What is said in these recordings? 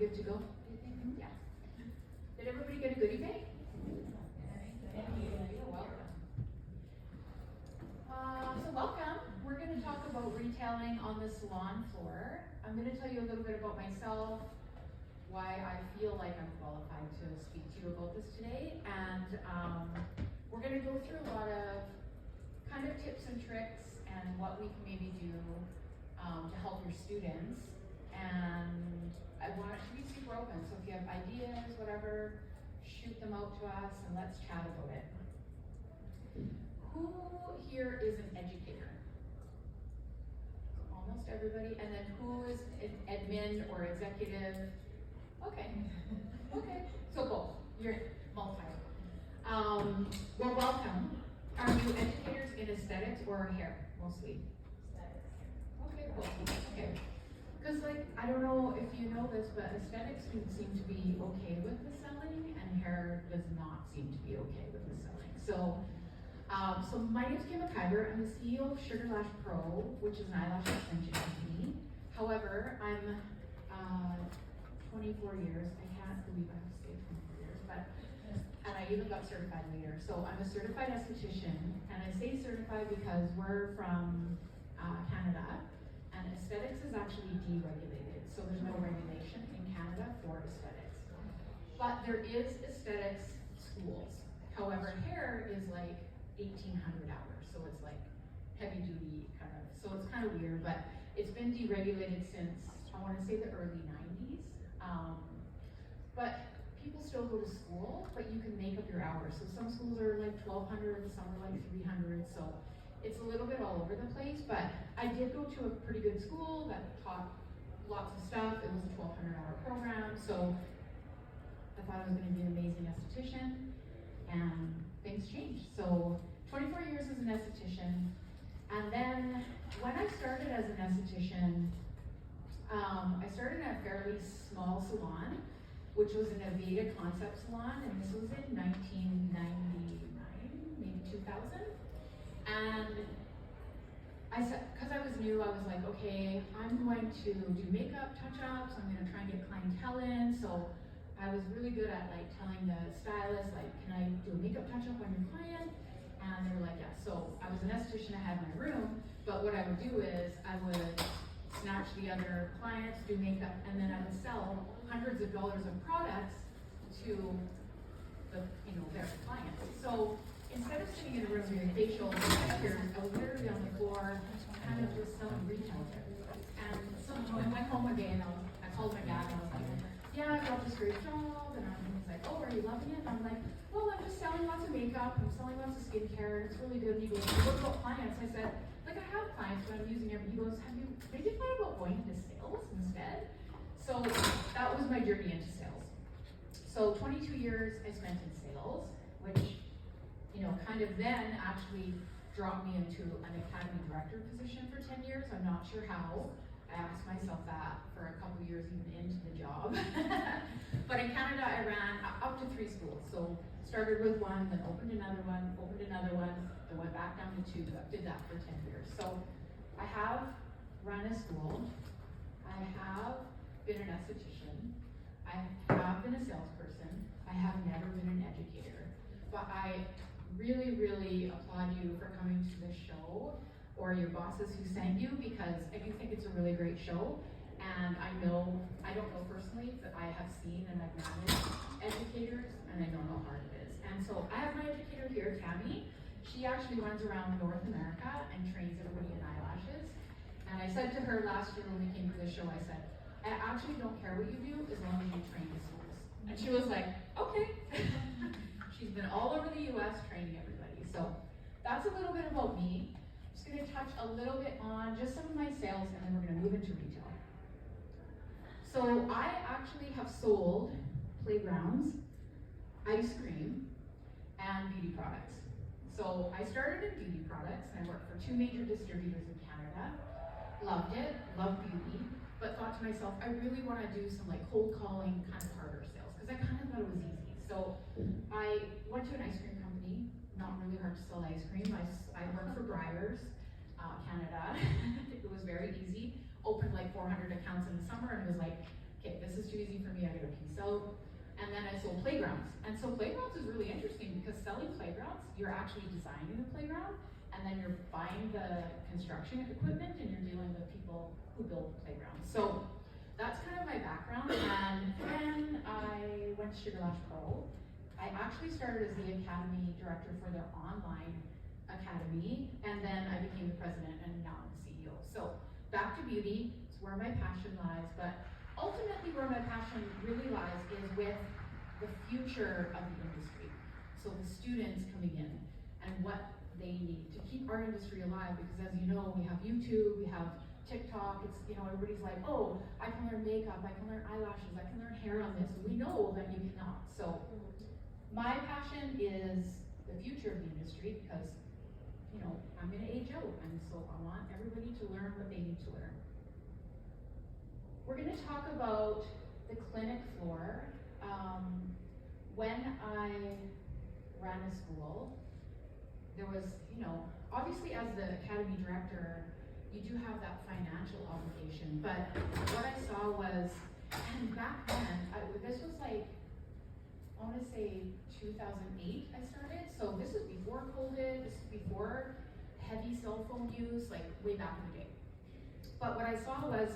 good to go, do you think? Yeah. Did everybody get a goodie bag? You're welcome. So welcome. We're going to talk about retailing on the salon floor. I'm going to tell you a little bit about myself, why I feel like I'm qualified to speak to you about this today, and we're going to go through a lot of kind of tips and tricks and what we can maybe do to help your students. And I want it to be super open, so if you have ideas, whatever, shoot them out to us and let's chat about it. Who here is an educator? Almost everybody. And then who is an admin or executive? Okay. Okay. So both. You're multi. Well, welcome. Are you educators in aesthetics or hair mostly? Aesthetics. Okay, cool. Okay. Because, like, I don't know if you know this, but aesthetics can seem to be okay with the selling, and hair does not seem to be okay with the selling. So, so my name is McIver. I'm the CEO of Sugarlash Pro, which is an eyelash extension company. However, I'm 24 years. I can't believe I've stayed 24 years, but and I even got certified later. So I'm a certified esthetician, and I say certified because we're from Canada, and aesthetics is actually deregulated. So there's no regulation in Canada for aesthetics. But there is aesthetics schools. However, hair is like 1,800 hours, so it's like heavy duty kind of. So it's kind of weird, but it's been deregulated since I want to say the early 90s. But people still go to school, but you can make up your hours. So some schools are like 1,200, some are like 300. So it's a little bit all over the place. But I did go to a pretty good school that taught lots of stuff. It was a 1,200-hour program. So I thought I was going to be an amazing esthetician, and things changed. So 24 years as an esthetician, and then when I started as an esthetician, I started in a fairly small salon, which was an Aveda concept salon, and this was in 1999, maybe 2000. And I said, because I was new, I was like, okay, I'm going to do makeup touch-ups, I'm going to try and get clientele in. So I was really good at like telling the stylist, like, can I do a makeup touch-up on your client? And they were like, yeah. So I was an esthetician, I had my room, but what I would do is I would snatch the other clients, do makeup, and then I would sell hundreds of dollars of products to the, their clients. So instead of sitting in a room doing facials and pedicures, I was literally on the floor, kind of just selling retail. And so I went home one day and I called my dad and I was like, yeah, I got this great job, and he's like, oh, are you loving it? And I'm like, well, I'm just selling lots of makeup, I'm selling lots of skincare, and it's really good. And he goes, what about clients? I said, like, I have clients, but I'm using them. He goes, have you maybe thought about going into sales instead? So that was my journey into sales. So 22 years I spent in sales, which, kind of then actually dropped me into an academy director position for 10 years. I'm not sure how. I asked myself that for a couple years even into the job. But in Canada, I ran up to 3 schools. So started with one, then opened another one, then went back down to 2, did that for 10 years. So I have run a school, I have been an esthetician, I have been a salesperson, I have never been an educator. But I really, really applaud you for coming to this show, or your bosses who sent you, because I do think it's a really great show. And I don't know personally, but I have seen and I've managed educators, and I know how hard it is. And so I have my educator here, Tammy. She actually runs around North America and trains everybody in eyelashes. And I said to her last year when we came to the show, I said, I actually don't care what you do as long as you train the schools. And she was like, okay. She's been all over the US training everybody. So that's a little bit about me. I'm going to touch a little bit on just some of my sales, and then we're going to move into retail. So I actually have sold playgrounds, ice cream, and beauty products. So I started in beauty products, and I worked for 2 major distributors in Canada. Loved it, loved beauty, but thought to myself, I really want to do some like cold calling, kind of harder sales, because I kind of thought it was easy. So I went to an ice cream company, not really hard to sell ice cream. I worked for Breyers, Canada. It was very easy. Opened like 400 accounts in the summer, and it was like okay, this is too easy for me, I gotta piece out. And then I sold playgrounds. And so playgrounds is really interesting because selling playgrounds, you're actually designing the playground, and then you're buying the construction equipment, and you're dealing with people who build playgrounds. So that's kind of my background. And when I went to Sugarlash Pro, I actually started as the academy director for their online academy, and then I became the president, and now I'm the CEO. So back to beauty, it's where my passion lies, but ultimately where my passion really lies is with the future of the industry. So the students coming in and what they need to keep our industry alive, because as you know, we have YouTube, we have TikTok, it's, you know, everybody's like, oh, I can learn makeup, I can learn eyelashes, I can learn hair on this, and we know that you cannot. So my passion is the future of the industry because, you know, I'm gonna age out, and so I want everybody to learn what they need to learn. We're going to talk about the clinic floor. When I ran a school, there was, you know, obviously as the academy director, you do have that financial obligation, but what I saw was, and back then, this was like, I want to say 2008 I started, so this is before COVID, this is before heavy cell phone use, like way back in the day. But what I saw was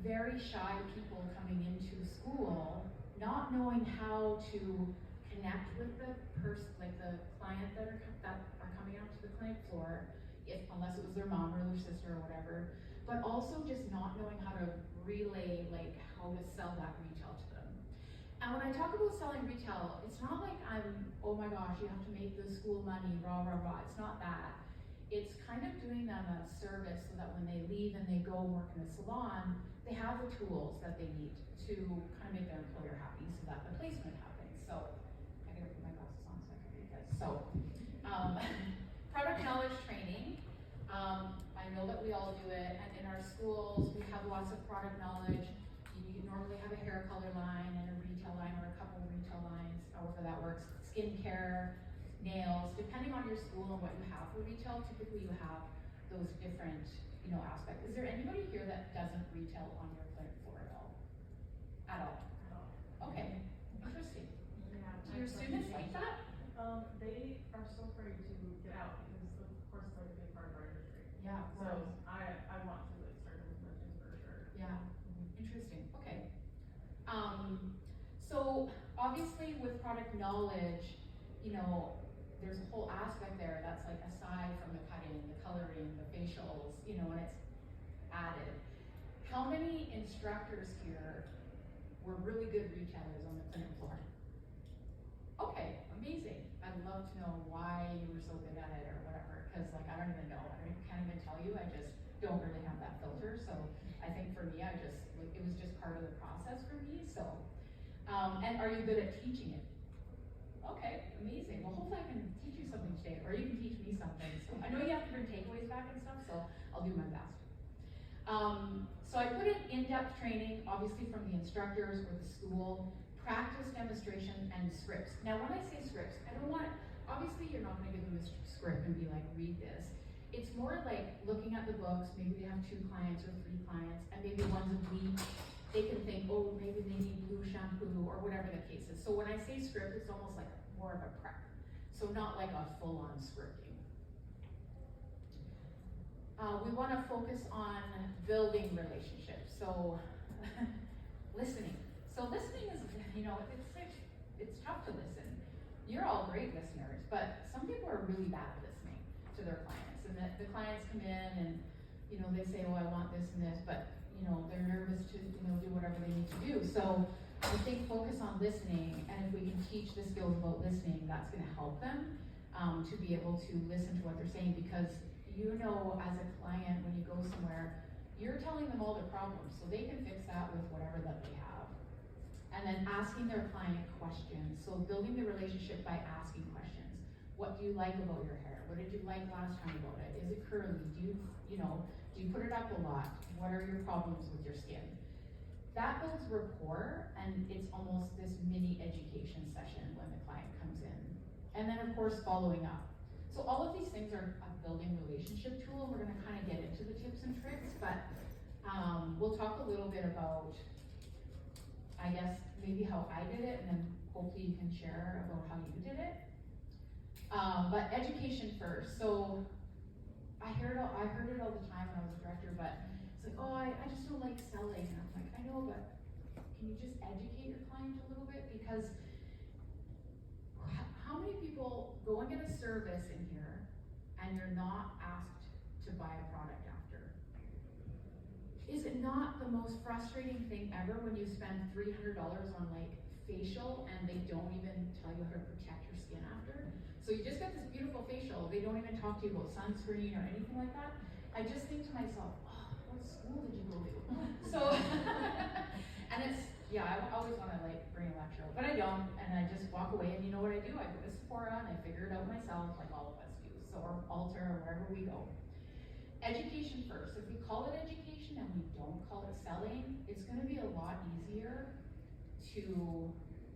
very shy people coming into school, not knowing how to connect with the person, like the client that are coming out to the clinic floor, unless it was their mom or their sister or whatever, but also just not knowing how to relay, like how to sell that retail to them. And when I talk about selling retail, it's not like I'm, oh my gosh, you have to make the school money, rah, rah, rah. It's not that. It's kind of doing them a service so that when they leave and they go work in a salon, they have the tools that they need to kind of make their employer happy so that the placement happens. So, I gotta put my glasses on so I can read this. So, product knowledge training. I know that we all do it, and in our schools, we have lots of product knowledge. You normally have a hair color line and a retail line or a couple of retail lines, however that works. Skincare, nails, depending on your school and what you have for retail, typically you have those different, you know, aspects. Is there anybody here that doesn't retail on your clinic floor at all? At all? Okay, interesting. Yeah. Do your students like that? They are so afraid to get out because of course it's like a big part of our industry. Yeah, of course. So I want to like start implementing for sure. Yeah, interesting, okay. So obviously with product knowledge, you know, there's a whole aspect there that's like aside from the cutting, the coloring, the facials, you know, and it's added. How many instructors here were really good retailers on the clinic floor? Okay, amazing. I'd love to know why you were so good at it or whatever, because like I don't even know. I can't even tell you. I just don't really have that filter. So I think for me, it was just part of the process for me. So, and are you good at teaching it? Okay, amazing. Well, hopefully I can teach you something today, or you can teach me something. So I know you have to bring takeaways back and stuff, so I'll do my best. So I put in in-depth training, obviously from the instructors or the school, practice, demonstration, and scripts. Now when I say scripts, I don't want, obviously you're not gonna give them a script and be like, read this. It's more like looking at the books, maybe they have 2 clients or 3 clients, and maybe once a week, they can think, oh, maybe they need blue shampoo or whatever the case is. So when I say script, it's almost like more of a prep. So not like a full-on scripting. We want to focus on building relationships. So listening. So listening is, you know, it's tough to listen. You're all great listeners, but some people are really bad at listening to their clients. And the clients come in and, you know, they say, oh, I want this and this, but you know, they're nervous to, you know, do whatever they need to do. So I think focus on listening, and if we can teach the skills about listening, that's going to help them to be able to listen to what they're saying, because you know, as a client, when you go somewhere, you're telling them all their problems, so they can fix that with whatever that they have. And then asking their client questions. So building the relationship by asking questions. What do you like about your hair? What did you like last time about it? Is it curly? Do you put it up a lot? What are your problems with your skin? That builds rapport, and it's almost this mini education session when the client comes in. And then of course, following up. So all of these things are a building relationship tool. We're gonna kind of get into the tips and tricks, but we'll talk a little bit about I guess, maybe how I did it, and then hopefully you can share about how you did it. But education first, so I heard it all the time when I was a director, but it's like, oh, I just don't like selling, and I'm like, I know, but can you just educate your client a little bit? Because how many people go and get a service in here and you're not asked to buy a product after? Is it not the most frustrating thing ever when you spend $300 on like facial and they don't even tell you how to protect your skin after? So you just got this beautiful facial, they don't even talk to you about sunscreen or anything like that. I just think to myself, oh, what school did you go to? So, and it's, yeah, I always want to like bring a lecture, but I don't, and I just walk away, and you know what I do? I go to Sephora and I figure it out myself, like all of us do, so, or Ulta, or wherever we go. Education first. If we call it education and we don't call it selling, it's gonna be a lot easier to,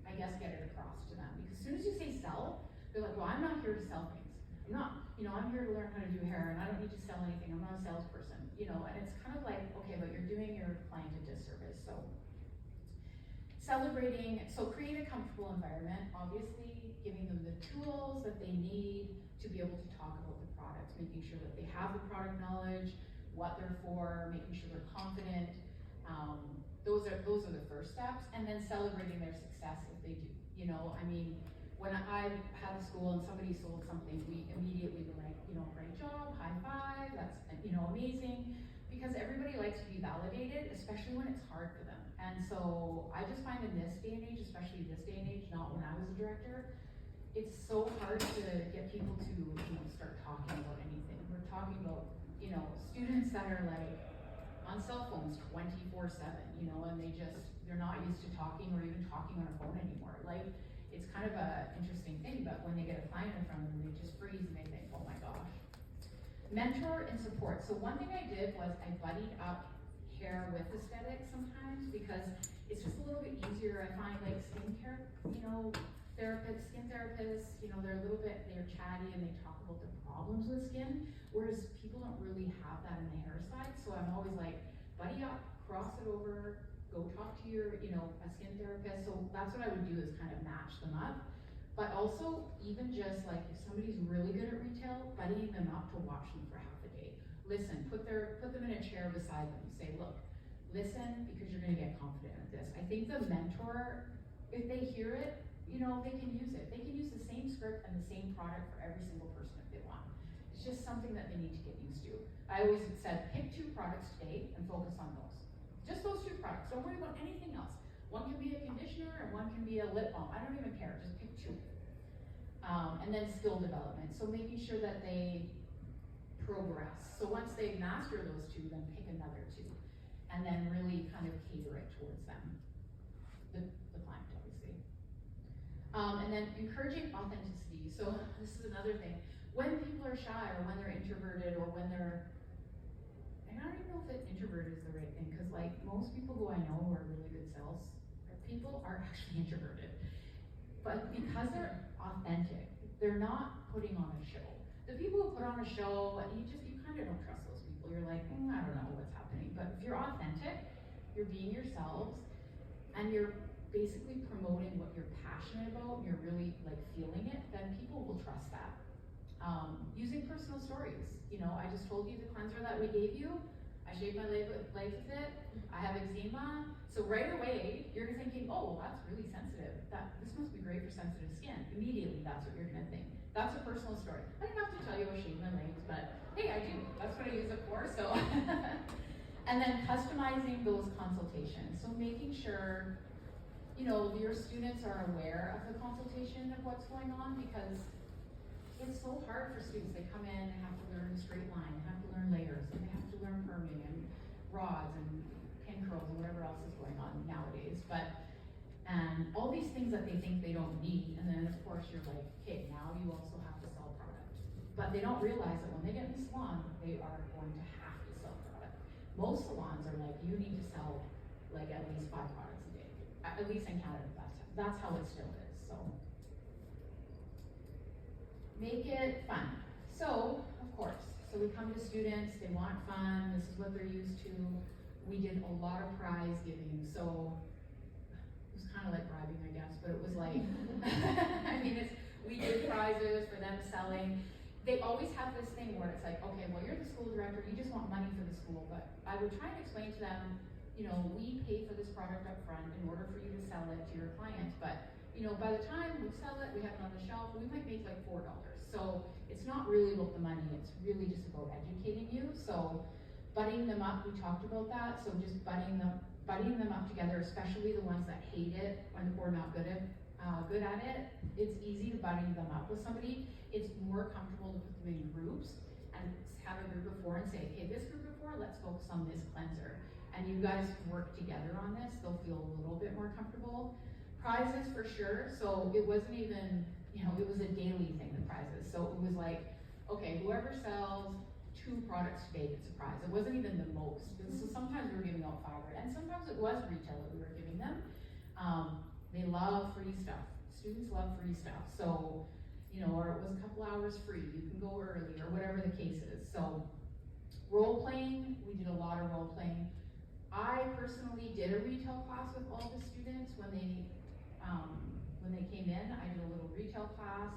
I guess, get it across to them. Because as soon as you say sell, they're like, well, I'm not here to sell things. I'm not, I'm here to learn how to do hair, and I don't need to sell anything. I'm not a salesperson, and it's kind of like, okay, but you're doing your client a disservice. So create a comfortable environment, obviously giving them the tools that they need to be able to talk about the products, making sure that they have the product knowledge, what they're for, making sure they're confident. Those are the first steps, and then celebrating their success if they do. When I had a school and somebody sold something, we immediately were like, great job, high five, that's, amazing. Because everybody likes to be validated, especially when it's hard for them. And so I just find in this day and age, especially this day and age, not when I was a director, it's so hard to get people to, start talking about anything. We're talking about, students that are like on cell phones 24/7, and they're not used to talking or even talking on a phone anymore. Like, it's kind of a interesting thing, but when they get a client in front of them, they just freeze and they think, oh my gosh. Mentor and support. So one thing I did was I buddied up hair with aesthetics sometimes, because it's just a little bit easier. I find like skincare, skin therapists, they're chatty and they talk about the problems with skin, whereas people don't really have that in the hair side. So I'm always like, buddy up, cross it over, go talk to your, a skin therapist. So that's what I would do, is kind of match them up. But also, even just like if somebody's really good at retail, buddying them up to watch them for half a day. Listen, put them in a chair beside them. Say, look, listen, because you're gonna get confident at this. I think the mentor, if they hear it, they can use it. They can use the same script and the same product for every single person if they want. It's just something that they need to get used to. I always said, pick 2 products today and focus on those. Just those 2 products. Don't worry about anything else. One can be a conditioner and one can be a lip balm. I don't even care. Just pick 2. And then skill development. So making sure that they progress. So once they master those 2, then pick another 2. And then really kind of cater it towards them. The client, obviously. And then encouraging authenticity. So this is another thing. When people are shy, or when they're introverted, or when they're, and I don't even know if introverted is the right thing, because like most people who I know who are really good sales people are actually introverted. But because they're authentic, they're not putting on a show. The people who put on a show, you kind of don't trust those people. You're like, I don't know what's happening. But if you're authentic, you're being yourselves, and you're basically promoting what you're passionate about, and you're really like feeling it, then people will trust that. Using personal stories. I just told you the cleanser that we gave you. I shaved my legs with it. I have eczema. So right away, you're thinking, oh, that's really sensitive. This must be great for sensitive skin. Immediately, that's what you're gonna think. That's a personal story. I don't have to tell you I shaved my legs, but hey, I do. That's what I use it for, so. And then customizing those consultations. So making sure, your students are aware of the consultation of what's going on, because it's so hard for students. They come in, they have to learn straight line, they have to learn layers, and they have to learn perming and rods and pin curls and whatever else is going on nowadays. And all these things that they think they don't need, and then of course you're like, okay, now you also have to sell product. But they don't realize that when they get in the salon, they are going to have to sell product. Most salons are like, you need to sell like at least 5 products a day. At least in Canada, that's how it still is, so. Make it fun. So, of course, so we come to students, they want fun, this is what they're used to. We did a lot of prize giving, so prizes, for them selling. They always have this thing where it's like, okay, well, you're the school director, you just want money for the school, but I would try and explain to them, you know, we pay for this product up front in order for you to sell it to your clients, but, you know, by the time we sell it, we have it on the shelf, we might make like $4. So it's not really about the money, it's really just about educating you. So budding them up, we talked about that, so just budding them up together, especially the ones that hate it or not good at it. It's easy to buddy them up with somebody. It's more comfortable to put them in groups and have a group of 4 and say, okay, this group of 4, let's focus on this cleanser. And you guys work together on this, they'll feel a little bit more comfortable. Prizes for sure, so it wasn't even, you know, it was a daily thing, the prizes. So it was like, okay, whoever sells 2 products today gets a prize. It wasn't even the most. So sometimes we were giving out 5, and sometimes it was retail that we were giving them. They love free stuff. Students love free stuff. So, you know, or it was a couple hours free, you can go early, or whatever the case is. So, role playing, we did a lot of role playing. I personally did a retail class with all the students when they came in. I did a little retail class.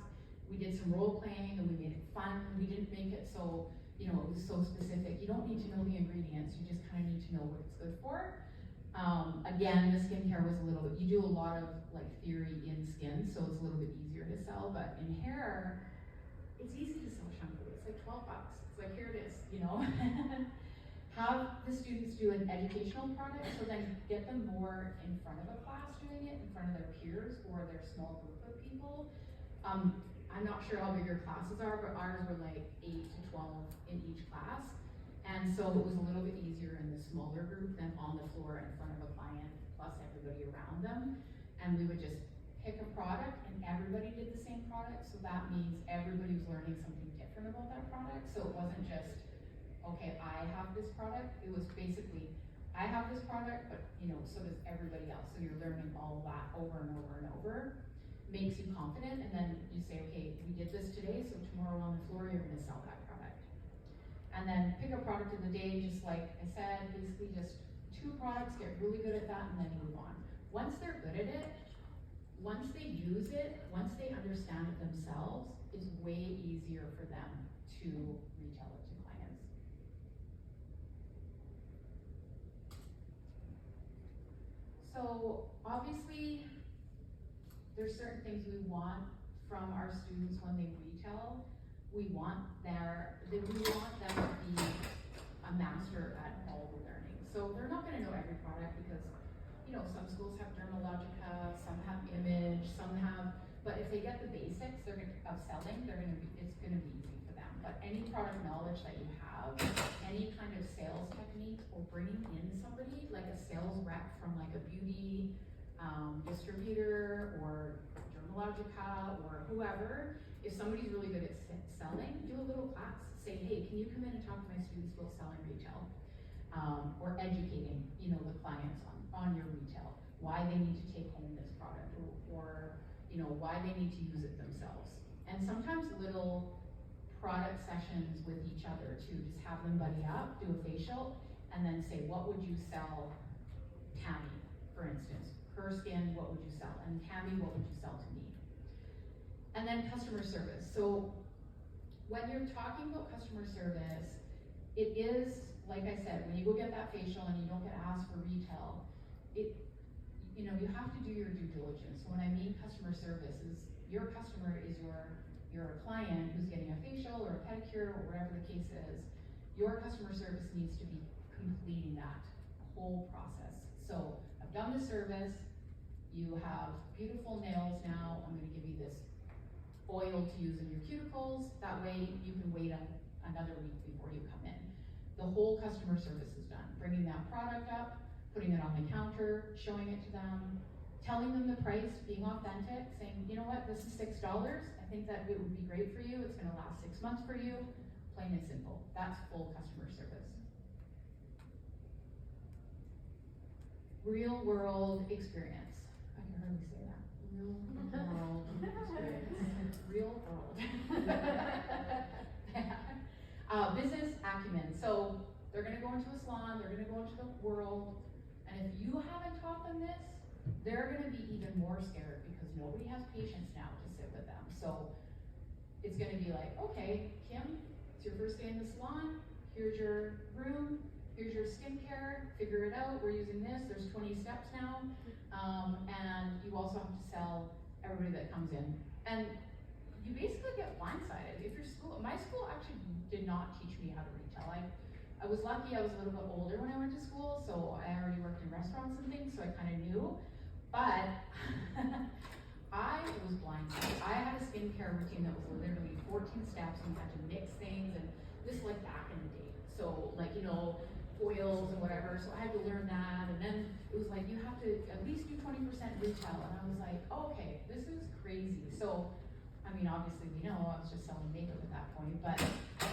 We did some role playing and we made it fun. We didn't make it so, you know, it was so specific. You don't need to know the ingredients, you just kind of need to know what it's good for. Again, the skincare was a little bit, you do a lot of like theory in skin, so it's a little bit easier to sell, but in hair, it's easy to sell shampoo. It's like $12. It's like, here it is, you know? Have the students do an educational product, so then get them more in front of a class doing it, in front of their peers or their small group of people. I'm not sure how big your classes are, but ours were like 8 to 12 in each class. And so it was a little bit easier in the smaller group than on the floor in front of a client, plus everybody around them. And we would just pick a product and everybody did the same product. So that means everybody was learning something different about that product. So it wasn't just, okay, I have this product. It was basically, I have this product, but you know, so does everybody else. So you're learning all of that over and over and over. Makes you confident, and then you say, okay, we did this today, so tomorrow on the floor you're gonna sell that product. And then pick a product of the day, just like I said, basically just 2 products, get really good at that, and then move on. Once they're good at it, once they use it, once they understand it themselves, it's way easier for them to retail it to clients. So obviously, there's certain things we want from our students when they retail. We want them to be a master at all the learning. So they're not gonna know every product because, you know, some schools have Dermalogica, some have Image, some have, but if they get the basics of selling, it's gonna be easy for them. But any product knowledge that you have, any kind of sales technique, or bringing in somebody, like a sales rep from like a beauty distributor or Dermalogica or whoever, if somebody's really good at selling, do a little class. Say, hey, can you come in and talk to my students about selling retail? Or educating, you know, the clients on your retail, why they need to take home this product, or you know, why they need to use it themselves. And sometimes little product sessions with each other too, just have them buddy up, do a facial, and then say, what would you sell Tammy, for instance? Her skin, what would you sell? And Tammy, what would you sell to me? And then customer service. So when you're talking about customer service, it is, like I said, when you go get that facial and you don't get asked for retail, you know, you have to do your due diligence. So when I mean customer service, is your customer is your client who's getting a facial or a pedicure or whatever the case is. Your customer service needs to be completing that whole process. So I've done the service, you have beautiful nails now, I'm gonna give you this oil to use in your cuticles, that way you can wait another week before you come in. The whole customer service is done. Bringing that product up, putting it on the counter, showing it to them, telling them the price, being authentic, saying, you know what, this is $6, I think that it would be great for you, it's gonna last 6 months for you, plain and simple. That's full customer service. Real world experience. I can hardly say that. Real world experience. Real world. Business acumen. So they're gonna go into a salon, they're gonna go into the world, and if you haven't taught them this, they're gonna be even more scared because nobody has patience now to sit with them. So It's gonna be like, okay, Kim, it's your first day in the salon, here's your room, here's your skincare, figure it out, we're using this, there's 20 steps now, and you also have to sell everybody that comes in. And you basically get blindsided. If your school, my school actually did not teach me how to retail. I was lucky I was a little bit older when I went to school, so I already worked in restaurants and things, so I kind of knew. But I was blindsided. I had a skincare routine that was literally 14 steps, and you had to mix things, and this like back in the day. So like, you know, oils and whatever, so I had to learn that, and then it was like, you have to at least do 20% retail, and I was like, oh, okay, this is crazy. So, I mean, obviously we know I was just selling makeup at that point, but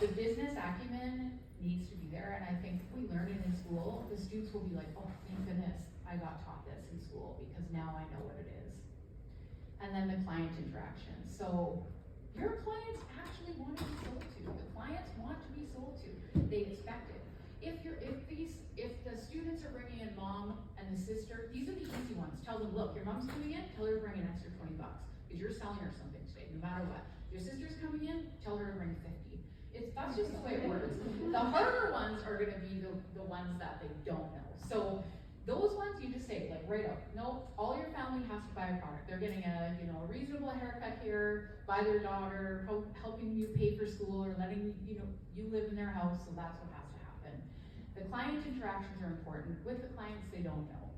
the business acumen needs to be there, and I think if we learn it in school, the students will be like, oh, thank goodness I got taught this in school, because now I know what it is. And then the client interaction. So, your clients actually want to be sold to. The clients want to be sold to. They expect it. If the students are bringing in mom and the sister, these are the easy ones. Tell them, look, your mom's coming in, tell her to bring an extra $20 because you're selling her something today, no matter what. Your sister's coming in, tell her to bring 50. That's just the way it works. The harder ones are gonna be the ones that they don't know. So those ones you just say, like right up, no, all your family has to buy a product. They're getting a reasonable haircut here by their daughter, helping you pay for school or letting you live in their house, so that's what has to happen. The client interactions are important. With the clients, they don't know.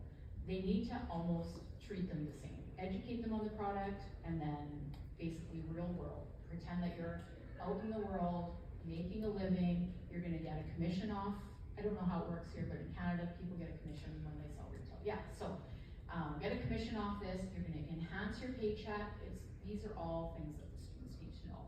They need to almost treat them the same. Educate them on the product, and then basically real world. Pretend that you're out in the world, making a living, you're gonna get a commission off. I don't know how it works here, but in Canada, people get a commission when they sell retail. Yeah, so get a commission off this, you're gonna enhance your paycheck. These are all things that the students need to know.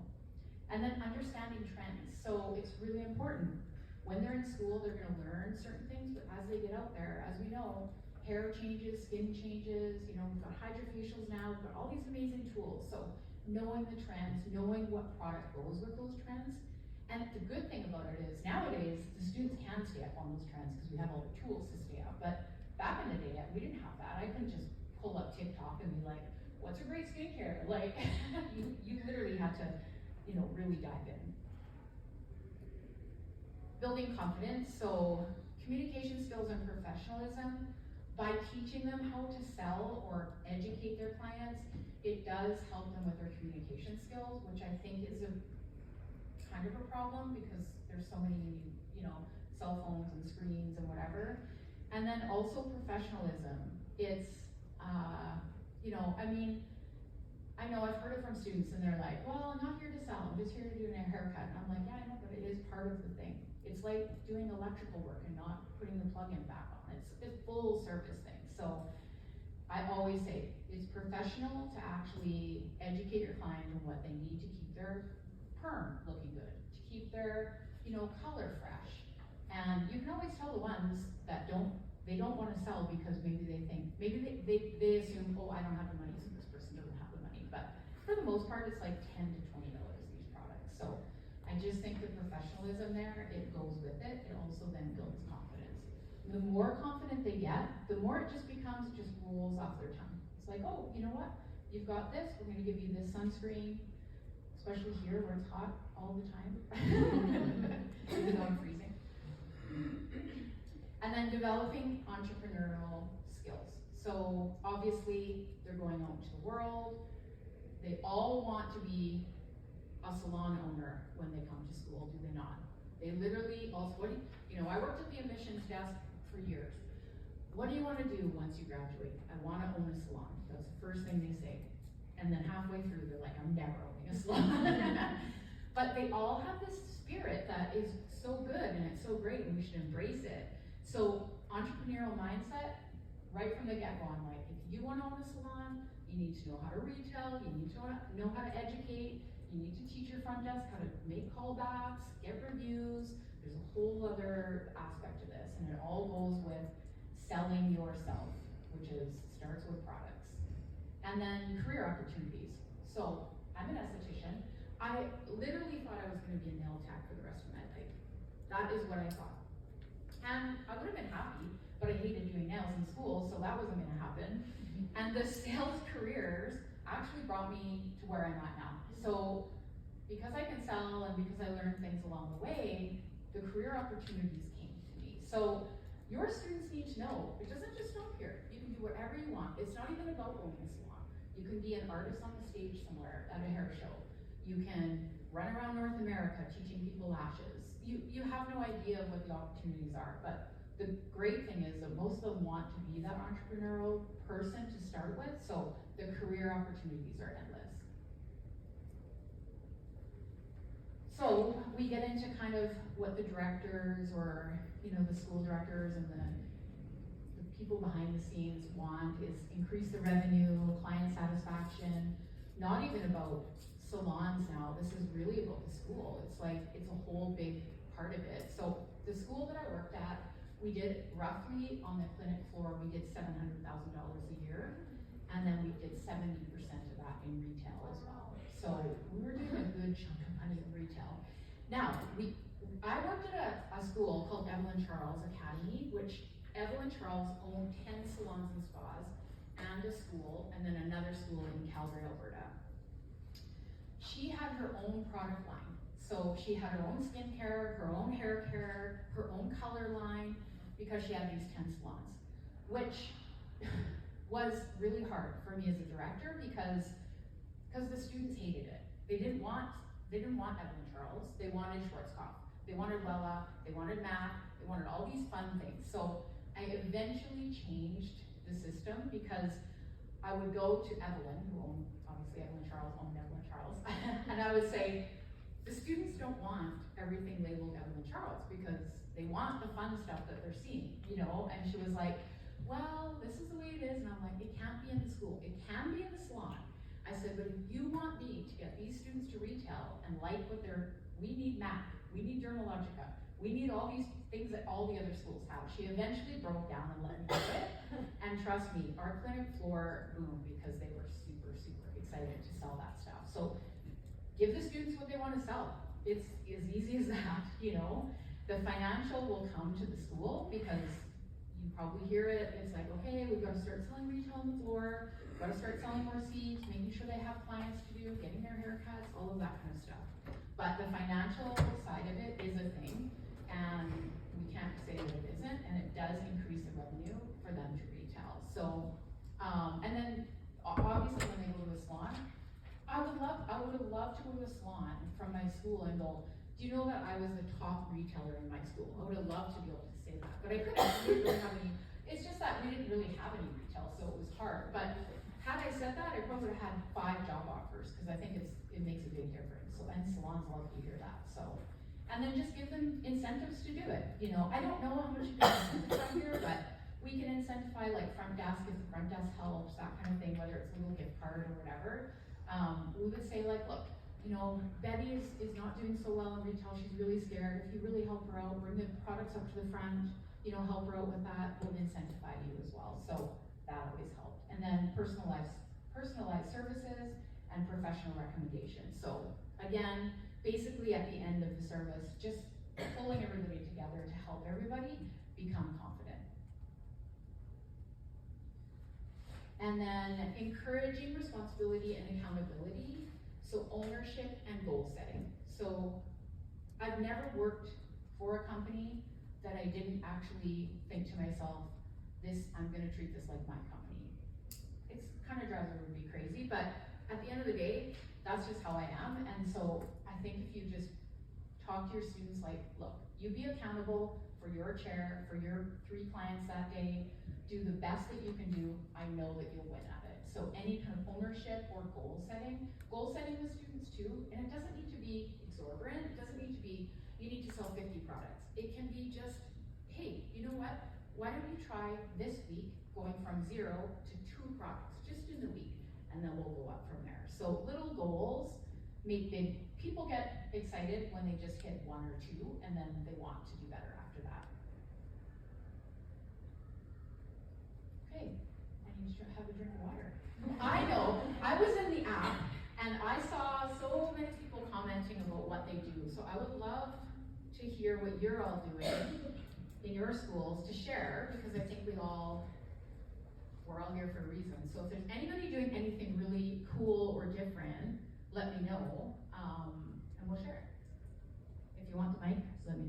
And then understanding trends. So it's really important. When they're in school, they're gonna learn certain things, but as they get out there, as we know, hair changes, skin changes, we've got hydrofacials now, we've got all these amazing tools. So knowing the trends, knowing what product goes with those trends. And the good thing about it is nowadays, the students can stay up on those trends because we have all the tools to stay up. But back in the day, we didn't have that. I couldn't just pull up TikTok and be like, what's a great skincare? Like, you literally had to, really dive in. Building confidence, so communication skills and professionalism. By teaching them how to sell or educate their clients, it does help them with their communication skills, which I think is a kind of a problem because there's so many, cell phones and screens and whatever. And then also professionalism. It's, I know I've heard it from students and they're like, well, I'm not here to sell, I'm just here to do a haircut. And I'm like, yeah, I know, but it is part of the thing. It's like doing electrical work and not putting the plug-in back on. It's a full service thing. So I always say it's professional to actually educate your client on what they need to keep their perm looking good, to keep their, color fresh. And you can always tell the ones that they don't want to sell because maybe they assume, oh, I don't have the money, so this person doesn't have the money. But for the most part, it's like $10 to $20 these products. So I just think the professionalism there, it goes with it. It also then builds confidence. The more confident they get, the more it just rolls off their tongue. It's like, oh, you know what? You've got this, we're gonna give you this sunscreen, especially here where it's hot all the time. Even though I'm freezing. And then developing entrepreneurial skills. So obviously they're going out into the world. They all want to be a salon owner when they come to school, do they not? They literally also, I worked at the admissions desk for years. What do you want to do once you graduate? I want to own a salon. That's the first thing they say. And then halfway through, they're like, I'm never owning a salon. But they all have this spirit that is so good and it's so great and we should embrace it. So entrepreneurial mindset, right from the get-go, I'm like, if you want to own a salon, you need to know how to retail, you need to know how to educate, you need to teach your front desk how to make callbacks, get reviews. There's a whole other aspect to this, and it all goes with selling yourself, which starts with products. And then career opportunities. So I'm an esthetician. I literally thought I was going to be a nail tech for the rest of my life. That is what I thought. And I would have been happy, but I hated doing nails in school, so that wasn't going to happen. And the sales careers actually brought me to where I'm at now. So because I can sell and because I learned things along the way, the career opportunities came to me. So your students need to know, it doesn't just stop here. You can do whatever you want. It's not even about owning a salon. You can be an artist on the stage somewhere at a hair show. You can run around North America teaching people lashes. You have no idea of what the opportunities are, but the great thing is that most of them want to be that entrepreneurial person to start with, so the career opportunities are endless. So we get into kind of what the directors or, you know, the school directors and the people behind the scenes want is increase the revenue, client satisfaction, not even about salons now. This is really about the school. It's like, it's a whole big part of it. So the school that I worked at, we did roughly on the clinic floor, we did $700,000 a year, and then we did 70% of that in retail as well. So we were doing a good chunk of money in retail. Now, I worked at a school called Evelyn Charles Academy, which Evelyn Charles owned 10 salons and spas and a school, and then another school in Calgary, Alberta. She had her own product line. So she had her own skincare, her own hair care, her own color line, because she had these 10 salons, which was really hard for me as a director because the students hated it. They didn't want Evelyn Charles, they wanted Schwarzkopf, they wanted Wella, they wanted MAC, they wanted all these fun things. So I eventually changed the system because I would go to Evelyn, who owned, obviously Evelyn Charles owned Evelyn Charles, and I would say, the students don't want everything labeled Evelyn Charles because they want the fun stuff that they're seeing, you know? And she was like, well, this is the way it is. And I'm like, it can't be in the school. It can be in the salon. I said, but if you want me to get these students to retail and like what we need MAC, we need Dermalogica, we need all these things that all the other schools have. She eventually broke down and let me do it. And trust me, our clinic floor boomed because they were super, super excited to sell that stuff. So give the students what they want to sell. It's as easy as that, you know. The financial will come to the school because you probably hear it. It's like, okay, we've got to start selling retail on the floor. We've got to start selling more seats, making sure they have clients to do, getting their haircuts, all of that kind of stuff. But the financial side of it is a thing, and we can't say that it isn't, and it does increase the revenue for them to retail. So, and then obviously when they go to a salon, I would have loved to go to a salon from my school and go, do you know that I was the top retailer in my school? I would have loved to be able to say that, but I couldn't. We didn't really have any, it's just that we didn't really have any retail, so it was hard. But had I said that, I probably would have had 5 job offers, because I think it makes a big difference. So, and salons love to hear that, so. And then just give them incentives to do it. You know, I don't know how much you can incentivize here, but we can incentivize like front desk if the front desk helps, that kind of thing, whether it's a little gift card or whatever. We would say like, look, you know, Betty is not doing so well in retail, she's really scared. If you really help her out, bring the products up to the front, you know, help her out with that, we'll incentivize you as well. So that always helped. And then personalized services and professional recommendations. So again, basically at the end of the service, just pulling everybody together to help everybody become confident. And then encouraging responsibility and accountability, so ownership and goal setting. So I've never worked for a company that I didn't actually think to myself, I'm gonna treat this like my company. It's kind of drives everybody crazy, but at the end of the day, that's just how I am. And so I think if you just talk to your students like, look, you be accountable for your chair, for your 3 clients that day, do the best that you can do, I know that you'll win at it. So any kind of ownership or goal setting with students too, and it doesn't need to be exorbitant, it doesn't need to be, you need to sell 50 products. It can be just, hey, you know what? Why don't you try this week going from 0 to 2 products, just in the week, and then we'll go up from there. So little goals make people get excited when they just hit 1 or 2, and then they want to do better after that. Okay, I need to have a drink of water. I know, I was in the app, and I saw so many people commenting about what they do, so I would love to hear what you're all doing in your schools to share, because I think we're all here for a reason. So if there's anybody doing anything really cool or different, let me know. we'll share it. If you want the mic, just let me know.